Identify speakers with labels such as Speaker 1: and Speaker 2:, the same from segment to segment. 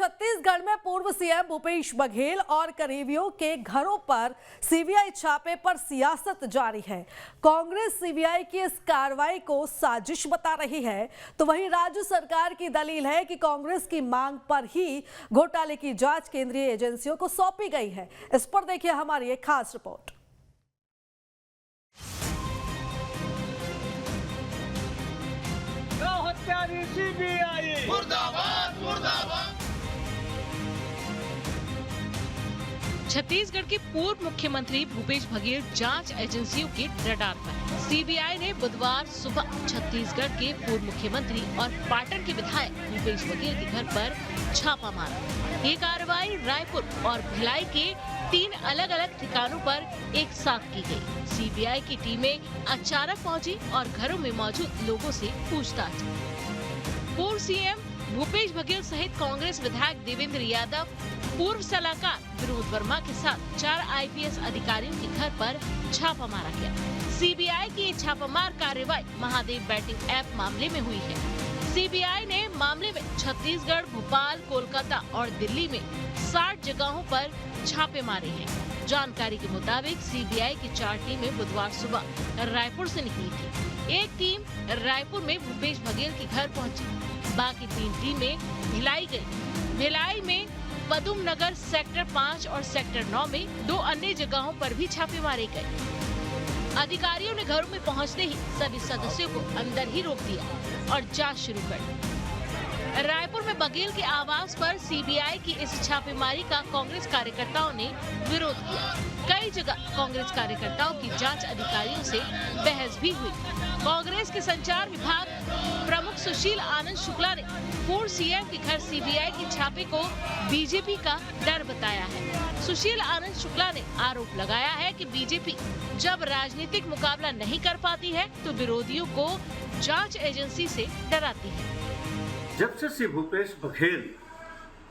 Speaker 1: छत्तीसगढ़ में पूर्व सीएम भूपेश बघेल और करीबियों के घरों पर सीबीआई छापे पर सियासत जारी है। कांग्रेस सीबीआई की इस कार्रवाई को साजिश बता रही है, तो वहीं राज्य सरकार की दलील है कि कांग्रेस की मांग पर ही घोटाले की जांच केंद्रीय एजेंसियों को सौंपी गई है। इस पर देखिए हमारी एक खास रिपोर्ट।
Speaker 2: छत्तीसगढ़ के पूर्व मुख्यमंत्री भूपेश बघेल जांच एजेंसियों के रडार पर। सीबीआई ने बुधवार सुबह छत्तीसगढ़ के पूर्व मुख्यमंत्री और पाटन के विधायक भूपेश बघेल के घर पर छापा मारा। ये कार्रवाई रायपुर और भिलाई के 3 अलग-अलग ठिकानों पर एक साथ की गई। सीबीआई की टीमें अचानक पहुंची और घरों में मौजूद लोगों से पूछताछ। पूर्व सीएम भूपेश बघेल सहित कांग्रेस विधायक देवेंद्र यादव, पूर्व सलाहकार विनोद वर्मा के साथ 4 आईपीएस अधिकारियों के घर पर छापा मारा गया। सीबीआई की छापामार कार्रवाई महादेव बैटिंग ऐप मामले में हुई है। सीबीआई ने मामले में छत्तीसगढ़, भोपाल, कोलकाता और दिल्ली में 60 जगहों पर छापे मारे हैं। जानकारी के मुताबिक सीबीआई की 4 टीमें बुधवार सुबह रायपुर से निकली थी। एक टीम रायपुर में भूपेश बघेल के घर पहुंची, बाकी 3 टीमें भिलाई गई। भिलाई में पदुम नगर सेक्टर 5 और सेक्टर 9 में 2 अन्य जगहों पर भी छापे मारे गए। अधिकारियों ने घरों में पहुंचते ही सभी सदस्यों को अंदर ही रोक दिया और जांच शुरू कर दी। रायपुर में बघेल के आवास पर सीबीआई की इस छापेमारी का कांग्रेस कार्यकर्ताओं ने विरोध किया। कई जगह कांग्रेस कार्यकर्ताओं की जांच अधिकारियों से बहस भी हुई। कांग्रेस के संचार विभाग प्रमुख सुशील आनंद शुक्ला ने पूर्व सीएम के घर सीबीआई के छापे को बीजेपी का डर बताया है। सुशील आनंद शुक्ला ने आरोप लगाया है कि बीजेपी जब राजनीतिक मुकाबला नहीं कर पाती है तो विरोधियों को जांच एजेंसी से डराती है।
Speaker 3: जब से श्री भूपेश बघेल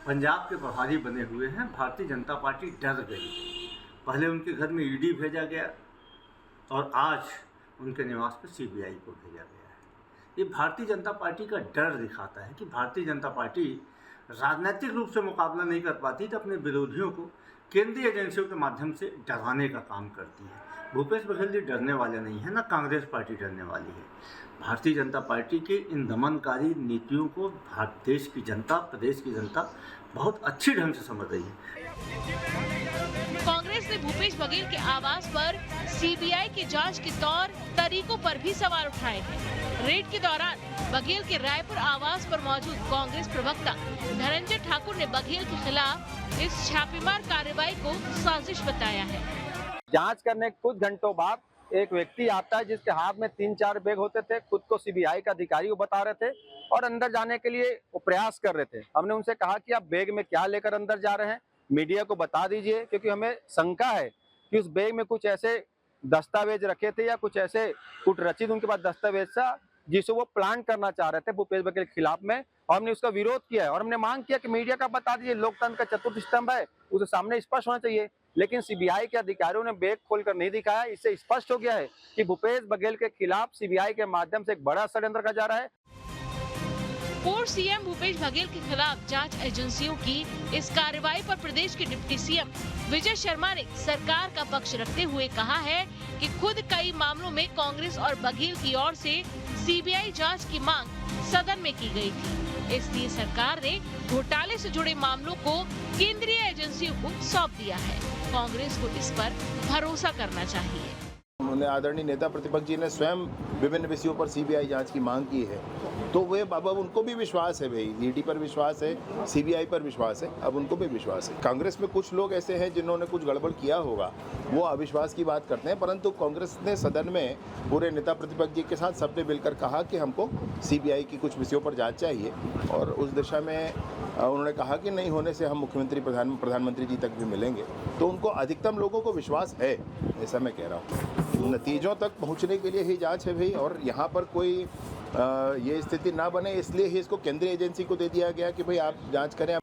Speaker 3: पंजाब के प्रभारी बने हुए हैं, भारतीय जनता पार्टी डर गई। पहले उनके घर में ईडी भेजा गया और आज उनके निवास पर सीबीआई को भेजा गया है। ये भारतीय जनता पार्टी का डर दिखाता है कि भारतीय जनता पार्टी राजनीतिक रूप से मुकाबला नहीं कर पाती तो अपने विरोधियों को केंद्रीय एजेंसियों के माध्यम से डराने का काम करती है। भूपेश बघेल जी डरने वाले नहीं है, ना कांग्रेस पार्टी डरने वाली है। भारतीय जनता पार्टी के इन दमनकारी नीतियों को देश की जनता, प्रदेश की जनता बहुत अच्छी ढंग से समझ रही है।
Speaker 2: कांग्रेस ने भूपेश बघेल के आवास पर सीबीआई की जांच के तौर तरीकों पर भी सवाल उठाए हैं। रेड के दौरान बघेल के रायपुर आवास पर मौजूद कांग्रेस प्रवक्ता धनंजय ठाकुर ने बघेल के खिलाफ इस छापेमार कार्रवाई को साजिश बताया है।
Speaker 4: जांच करने के कुछ घंटों बाद एक व्यक्ति आता है जिसके हाथ में 3-4 बैग होते थे, खुद को सीबीआई का अधिकारी वो बता रहे थे और अंदर जाने के लिए वो प्रयास कर रहे थे। हमने उनसे कहा कि आप बैग में क्या लेकर अंदर जा रहे हैं, मीडिया को बता दीजिए, क्योंकि हमें शंका है कि उस बैग में कुछ ऐसे दस्तावेज रखे थे या कुछ ऐसे कुटरचित उनके पास दस्तावेज था जिसे वो प्लान करना चाह रहे थे भूपेश बघेल के खिलाफ में। और हमने उसका विरोध किया है और हमने मांग किया कि मीडिया का बता दीजिए, लोकतंत्र का चतुर्थ स्तंभ है, उसे सामने स्पष्ट होना चाहिए। लेकिन सीबीआई के अधिकारियों ने बैग खोलकर नहीं दिखाया। इससे स्पष्ट हो गया है कि भूपेश बघेल के खिलाफ सीबीआई के माध्यम से एक बड़ा षड्यंत्र किया जा रहा है।
Speaker 2: पूर्व सीएम भूपेश बघेल के खिलाफ जांच एजेंसियों की इस कार्रवाई पर प्रदेश के डिप्टी सीएम विजय शर्मा ने सरकार का पक्ष रखते हुए कहा है कि खुद कई मामलों में कांग्रेस और बघेल की ओर से सीबीआई जांच की मांग सदन में की गई थी। इसलिए सरकार ने घोटाले से जुड़े मामलों को केंद्रीय एजेंसियों को सौंप दिया है। कांग्रेस को इस पर भरोसा करना चाहिए।
Speaker 5: उन्होंने आदरणीय नेता प्रतिपक्ष जी ने स्वयं विभिन्न विषयों पर सीबीआई जांच की मांग की है, तो वे अब उनको भी विश्वास है, भाई ईडी पर विश्वास है, सीबीआई पर विश्वास है, अब उनको भी विश्वास है। कांग्रेस में कुछ लोग ऐसे हैं जिन्होंने कुछ गड़बड़ किया होगा, वो अविश्वास की बात करते हैं, परंतु कांग्रेस ने सदन में पूरे नेता प्रतिपक्ष जी के साथ सबने मिलकर कहा कि हमको सीबीआई की कुछ विषयों पर जाँच चाहिए और उस दिशा में उन्होंने कहा कि नहीं होने से हम मुख्यमंत्री प्रधानमंत्री जी तक भी मिलेंगे। तो उनको अधिकतम लोगों को विश्वास है, ऐसा मैं कह रहा हूँ। नतीजों तक पहुंचने के लिए ही जांच है भाई, और यहाँ पर कोई ये स्थिति ना बने इसलिए ही इसको केंद्रीय एजेंसी को दे दिया गया कि भाई आप जांच करें।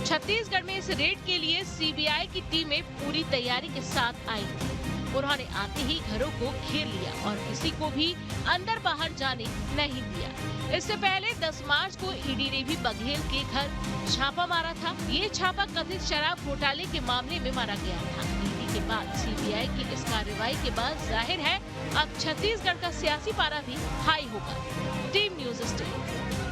Speaker 2: छत्तीसगढ़ में इस रेड के लिए सीबीआई की टीमें पूरी तैयारी के साथ आई थी। उन्होंने आते ही घरों को घेर लिया और किसी को भी अंदर बाहर जाने नहीं दिया। इससे पहले 10 मार्च को ईडी ने भी बघेल के घर छापा मारा था। ये छापा कथित शराब घोटाले के मामले में मारा गया था। ईडी के बाद सीबीआई की इस कार्रवाई के बाद जाहिर है अब छत्तीसगढ़ का सियासी पारा भी हाई होगा। Team news stay.